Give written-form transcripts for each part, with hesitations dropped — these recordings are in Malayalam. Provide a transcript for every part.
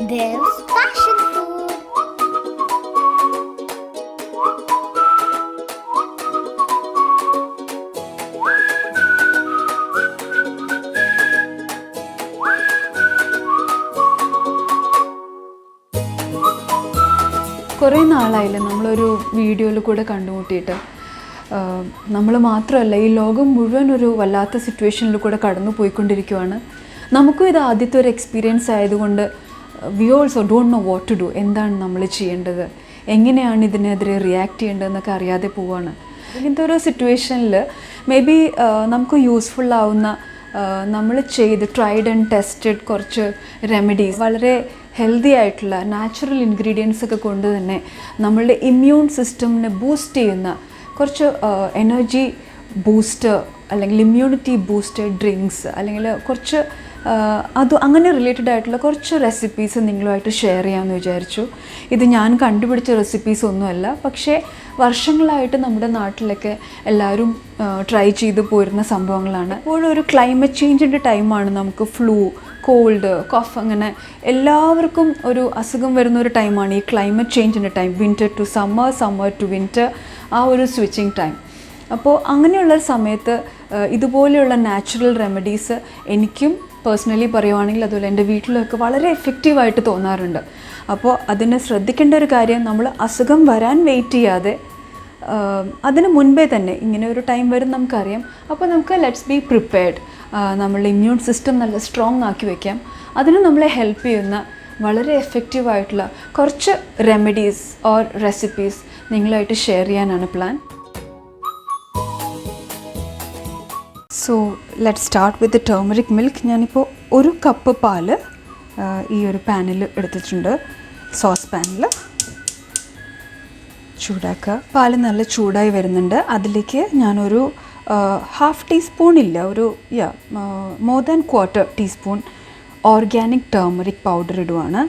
There's passion food. കുറേ നാളായില്ലേ നമ്മളൊരു വീഡിയോയിൽ കൂടെ കണ്ടുമുട്ടിയിട്ട്. നമ്മൾ മാത്രമല്ല, ഈ ലോകം മുഴുവൻ ഒരു വല്ലാത്ത സിറ്റുവേഷനിൽ കൂടെ കടന്നു പോയിക്കൊണ്ടിരിക്കുകയാണ്. നമുക്കും ഇത് ആദ്യത്തെ ഒരു എക്സ്പീരിയൻസ് ആയതുകൊണ്ട് we also don't know what to do. എന്താണ് നമ്മൾ ചെയ്യേണ്ടത്, എങ്ങനെയാണ് ഇതിനെതിരെ റിയാക്ട് ചെയ്യേണ്ടതെന്നൊക്കെ അറിയാതെ പോവുകയാണ്. ഇങ്ങനത്തെ ഒരു സിറ്റുവേഷനിൽ മേ ബി നമുക്ക് യൂസ്ഫുൾ ആവുന്ന നമ്മൾ ട്രൈഡ് ആൻഡ് ടെസ്റ്റഡ് കുറച്ച് റെമഡീസ്, വളരെ ഹെൽത്തി ആയിട്ടുള്ള നാച്ചുറൽ ഇൻഗ്രീഡിയൻസ് ഒക്കെ കൊണ്ട് തന്നെ നമ്മളുടെ ഇമ്മ്യൂൺ സിസ്റ്റമിനെ ബൂസ്റ്റ് ചെയ്യുന്ന കുറച്ച് എനർജി ബൂസ്റ്റർ അല്ലെങ്കിൽ ഇമ്മ്യൂണിറ്റി ബൂസ്റ്റർ ഡ്രിങ്ക്സ് അല്ലെങ്കിൽ കുറച്ച് അങ്ങനെ റിലേറ്റഡ് ആയിട്ടുള്ള കുറച്ച് റെസിപ്പീസ് നിങ്ങളുമായിട്ട് ഷെയർ ചെയ്യാമെന്ന് വിചാരിച്ചു. ഇത് ഞാൻ കണ്ടുപിടിച്ച റെസിപ്പീസ് ഒന്നുമല്ല, പക്ഷേ വർഷങ്ങളായിട്ട് നമ്മുടെ നാട്ടിലൊക്കെ എല്ലാവരും ട്രൈ ചെയ്ത് പോരുന്ന സംഭവങ്ങളാണ്. ഇപ്പോഴൊരു ക്ലൈമറ്റ് ചേഞ്ചിൻ്റെ ടൈമാണ്. നമുക്ക് ഫ്ലൂ, കോൾഡ്, കഫ് അങ്ങനെ എല്ലാവർക്കും ഒരു അസുഖം വരുന്ന ഒരു ടൈമാണ് ഈ ക്ലൈമറ്റ് ചേഞ്ചിൻ്റെ time. Winter to summer, summer to winter, ആ ഒരു സ്വിച്ചിങ് ടൈം. അപ്പോൾ അങ്ങനെയുള്ള സമയത്ത് ഇതുപോലെയുള്ള നാച്ചുറൽ റെമഡീസ് എനിക്കും പേഴ്സണലി പറയുവാണെങ്കിൽ അതുപോലെ എൻ്റെ വീട്ടിലൊക്കെ വളരെ എഫക്റ്റീവായിട്ട് തോന്നാറുണ്ട്. അപ്പോൾ അതിന് ശ്രദ്ധിക്കേണ്ട ഒരു കാര്യം, നമ്മൾ അസുഖം വരാൻ വെയിറ്റ് ചെയ്യാതെ അതിന് മുൻപേ തന്നെ ഇങ്ങനെ ഒരു ടൈം വരും നമുക്കറിയാം. അപ്പോൾ നമുക്ക് ലെറ്റ്സ് ബി പ്രിപ്പയർഡ്. നമ്മളുടെ ഇമ്മ്യൂൺ സിസ്റ്റം നല്ല സ്ട്രോങ് ആക്കി വയ്ക്കാം. അതിന് നമ്മളെ ഹെൽപ്പ് ചെയ്യുന്ന വളരെ എഫക്റ്റീവായിട്ടുള്ള കുറച്ച് റെമഡീസ് ഓർ റെസിപ്പീസ് നിങ്ങളായിട്ട് ഷെയർ ചെയ്യാനാണ് plan. So let start with turmeric milk. ഞാനിപ്പോൾ 1 കപ്പ് പാല് ഈ ഒരു പാനിൽ എടുത്തിട്ടുണ്ട്. സോസ് പാനിൽ ചൂടാക്കുക. പാല് നല്ല ചൂടായി വരുന്നുണ്ട്. അതിലേക്ക് ഞാനൊരു 1/2 ടീസ്പൂൺ ഇല്ല, ഒരു more than 1/4 teaspoon organic turmeric powder ഇടുവാണ്.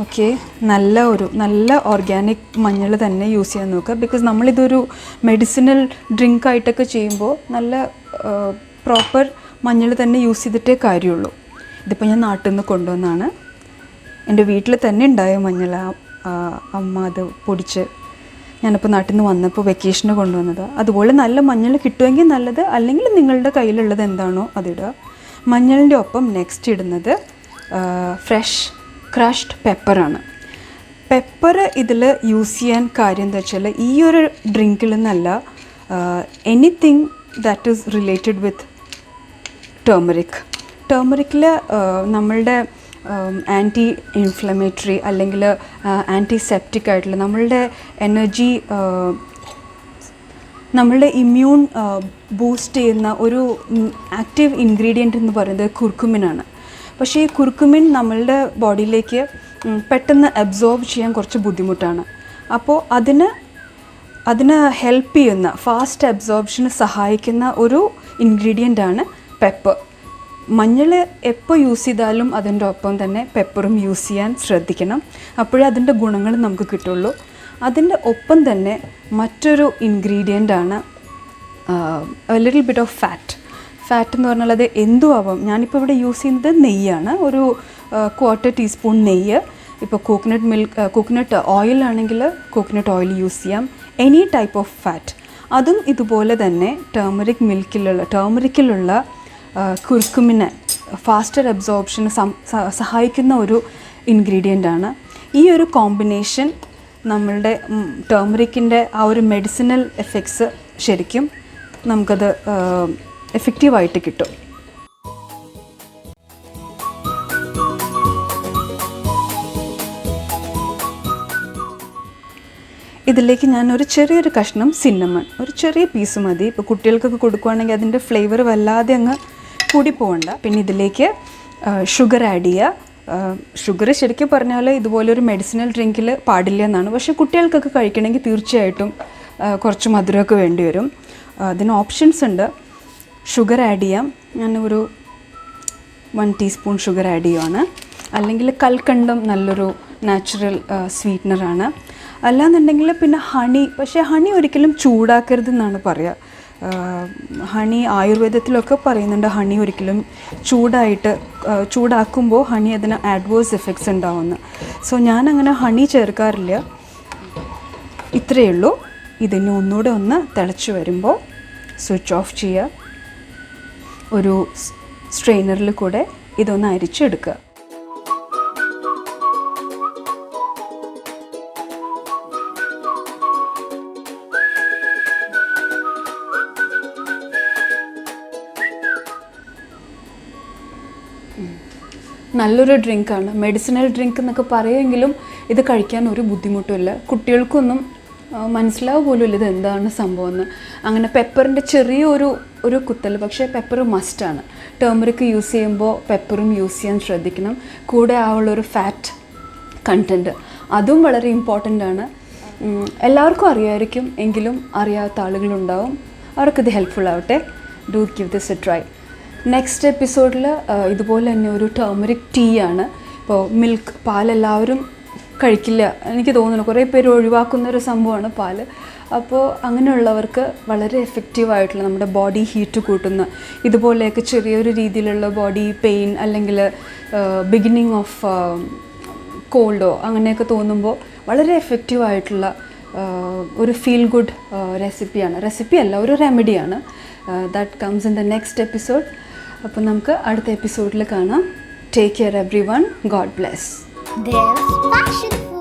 ഓക്കെ, നല്ല ഓർഗാനിക് മഞ്ഞൾ തന്നെ യൂസ് ചെയ്യാൻ നോക്കുക. ബിക്കോസ് നമ്മളിതൊരു മെഡിസിനൽ ഡ്രിങ്ക് ആയിട്ടൊക്കെ ചെയ്യുമ്പോൾ നല്ല പ്രോപ്പർ മഞ്ഞൾ തന്നെ യൂസ് ചെയ്തിട്ടേ കാര്യമുള്ളൂ. ഇതിപ്പോൾ ഞാൻ നാട്ടിൽ നിന്ന് കൊണ്ടുവന്നാണ്. എൻ്റെ വീട്ടിൽ തന്നെ ഉണ്ടായ മഞ്ഞൾ, അമ്മ അത് പൊടിച്ച് ഞാനിപ്പോൾ നാട്ടിൽ നിന്ന് വന്നപ്പോൾ വെക്കേഷന് കൊണ്ടുവന്നത്. അതുപോലെ നല്ല മഞ്ഞൾ കിട്ടുമെങ്കിൽ നല്ലത്, അല്ലെങ്കിൽ നിങ്ങളുടെ കയ്യിലുള്ളത് എന്താണോ അതിടുക. മഞ്ഞളിൻ്റെ ഒപ്പം നെക്സ്റ്റ് ഇടുന്നത് ഫ്രഷ് ക്രഷ്ഡ് പെപ്പറാണ്. പെപ്പർ ഇതിൽ യൂസ് ചെയ്യാൻ കാര്യം എന്താ വെച്ചാൽ, ഈ ഒരു ഡ്രിങ്കിൽ നിന്നല്ല, anything that is related with ടേർമറിക്കിൽ നമ്മളുടെ ആൻറ്റി ഇൻഫ്ലമേറ്ററി അല്ലെങ്കിൽ ആൻറ്റിസെപ്റ്റിക് ആയിട്ടുള്ള നമ്മളുടെ എനർജി, നമ്മളുടെ ഇമ്മ്യൂൺ ബൂസ്റ്റ് ചെയ്യുന്ന ഒരു ആക്റ്റീവ് ഇൻഗ്രീഡിയൻ്റ് എന്ന് പറയുന്നത് കുർക്കുമിനാണ്. പക്ഷേ ഈ കുർക്കുമിൻ നമ്മളുടെ ബോഡിയിലേക്ക് പെട്ടെന്ന് അബ്സോർബ് ചെയ്യാൻ കുറച്ച് ബുദ്ധിമുട്ടാണ്. അപ്പോൾ അതിന് ഹെൽപ്പ് ചെയ്യുന്ന, ഫാസ്റ്റ് അബ്സോർപ്ഷന് സഹായിക്കുന്ന ഒരു ഇൻഗ്രീഡിയൻ്റാണ് പെപ്പർ. മഞ്ഞൾ എപ്പോൾ യൂസ് ചെയ്താലും അതിൻ്റെ ഒപ്പം തന്നെ പെപ്പറും യൂസ് ചെയ്യാൻ ശ്രദ്ധിക്കണം. അപ്പോഴേ അതിൻ്റെ ഗുണങ്ങൾ നമുക്ക് കിട്ടുള്ളൂ. അതിൻ്റെ ഒപ്പം തന്നെ മറ്റൊരു ഇൻഗ്രീഡിയൻ്റാണ് ലിറ്റിൽ ബിറ്റ് ഓഫ് ഫാറ്റ് എന്ന് പറഞ്ഞാൽ അത് എന്തും ആവാം. ഞാനിപ്പോൾ ഇവിടെ യൂസ് ചെയ്യുന്നത് നെയ്യാണ്. ഒരു 1/4 ടീസ്പൂൺ നെയ്യ്. ഇപ്പോൾ കോക്കനട്ട് ഓയിൽ ആണെങ്കിൽ കോക്കനട്ട് ഓയിൽ യൂസ് ചെയ്യാം. Any type of fat. അതും ഇതുപോലെ തന്നെ ടേർമറിക്കിലുള്ള കുർക്കുമിനെ ഫാസ്റ്റർ അബ്സോർപ്ഷന് സഹായിക്കുന്ന ഒരു ഇൻഗ്രീഡിയൻ്റാണ്. ഈ ഒരു കോമ്പിനേഷൻ നമ്മളുടെ ടേർമറിക്കിൻ്റെ ആ ഒരു മെഡിസിനൽ എഫക്ട്സ് ശരിക്കും നമുക്കത് എഫക്റ്റീവായിട്ട് കിട്ടും. ഇതിലേക്ക് ഞാനൊരു ചെറിയൊരു കഷ്ണം സിന്നമൺ, ഒരു ചെറിയ പീസ് മതി. ഇപ്പോൾ കുട്ടികൾക്കൊക്കെ കൊടുക്കുകയാണെങ്കിൽ അതിൻ്റെ ഫ്ലേവർ വല്ലാതെ അങ്ങ് കൂടി പോകണ്ട. പിന്നെ ഇതിലേക്ക് ഷുഗർ ആഡ് ചെയ്യുക. ഷുഗർ ശരിക്കും പറഞ്ഞാൽ ഇതുപോലൊരു മെഡിസിനൽ ഡ്രിങ്കിൽ പാടില്ല എന്നാണ്. പക്ഷേ കുട്ടികൾക്കൊക്കെ കഴിക്കണമെങ്കിൽ തീർച്ചയായിട്ടും കുറച്ച് മധുരമൊക്കെ വേണ്ടി വരും. അതിന് ഓപ്ഷൻസ് ഉണ്ട്. ഷുഗർ ആഡ് ചെയ്യാം. ഞാൻ ഒരു 1 ടീസ്പൂൺ ഷുഗർ ആഡ് ചെയ്യുവാണ്. അല്ലെങ്കിൽ കൽക്കണ്ടം നല്ലൊരു നാച്ചുറൽ സ്വീറ്റ്നറാണ്. അല്ലാന്നുണ്ടെങ്കിൽ പിന്നെ ഹണി. പക്ഷേ ഹണി ഒരിക്കലും ചൂടാക്കരുതെന്നാണ് പറയുക. ഹണി ആയുർവേദത്തിലൊക്കെ പറയുന്നുണ്ട് ഹണി ഒരിക്കലും ചൂടാക്കുമ്പോൾ ഹണി അതിന് ആഡ്വേഴ്സ് എഫക്ട്സ് ഉണ്ടാവുമെന്ന്. സോ ഞാനങ്ങനെ ഹണി ചേർക്കാറില്ല. ഇത്രയേ ഉള്ളൂ. ഇതിനെ ഒന്നുകൂടെ ഒന്ന് തിളച്ച് വരുമ്പോൾ സ്വിച്ച് ഓഫ് ചെയ്യുക. ഒരു സ്ട്രെയിനറിൽ കൂടെ ഇതൊന്ന് അരിച്ചെടുക്കുക. നല്ലൊരു ഡ്രിങ്കാണ്. മെഡിസിനൽ ഡ്രിങ്ക് എന്നൊക്കെ പറയുമെങ്കിലും ഇത് കഴിക്കാൻ ഒരു ബുദ്ധിമുട്ടുമില്ല. കുട്ടികൾക്കൊന്നും മനസ്സിലാവുക പോലുമില്ല ഇത് എന്താണ് സംഭവം എന്ന്. അങ്ങനെ പെപ്പറിൻ്റെ ചെറിയൊരു കുത്തൽ, പക്ഷേ പെപ്പർ മസ്റ്റാണ്. ടേമറിക് യൂസ് ചെയ്യുമ്പോൾ പെപ്പറും യൂസ് ചെയ്യാൻ ശ്രദ്ധിക്കണം. കൂടെ ആവുള്ളൊരു ഫാറ്റ് കണ്ടൻറ്റ് അതും വളരെ ഇമ്പോർട്ടൻ്റ് ആണ്. എല്ലാവർക്കും അറിയാമായിരിക്കും, എങ്കിലും അറിയാത്ത ആളുകളുണ്ടാവും. അവർക്കിത് ഹെൽപ്ഫുൾ ആവട്ടെ. Do give this A try. Next എപ്പിസോഡിൽ ഇതുപോലെ തന്നെ ഒരു ടേമറിക് ടീ ആണ്. ഇപ്പോൾ മിൽക്ക്, പാലെല്ലാവരും കഴിക്കില്ല എനിക്ക് തോന്നുന്നു. കുറേ പേര് ഒഴിവാക്കുന്നൊരു സംഭവമാണ് പാല്. അപ്പോൾ അങ്ങനെയുള്ളവർക്ക് വളരെ എഫക്റ്റീവായിട്ടുള്ള, നമ്മുടെ ബോഡി ഹീറ്റ് കൂട്ടുന്ന, ഇതുപോലെയൊക്കെ ചെറിയൊരു രീതിയിലുള്ള ബോഡി പെയിൻ അല്ലെങ്കിൽ ബിഗിനിങ് ഓഫ് കോൾഡോ അങ്ങനെയൊക്കെ തോന്നുമ്പോൾ വളരെ എഫക്റ്റീവായിട്ടുള്ള ഒരു ഫീൽ ഗുഡ് റെസിപ്പിയല്ല, ഒരു റെമഡിയാണ്. That comes in the next episode. അപ്പോൾ നമുക്ക് അടുത്ത എപ്പിസോഡിൽ കാണാം. Take care everyone. God bless. There's passion.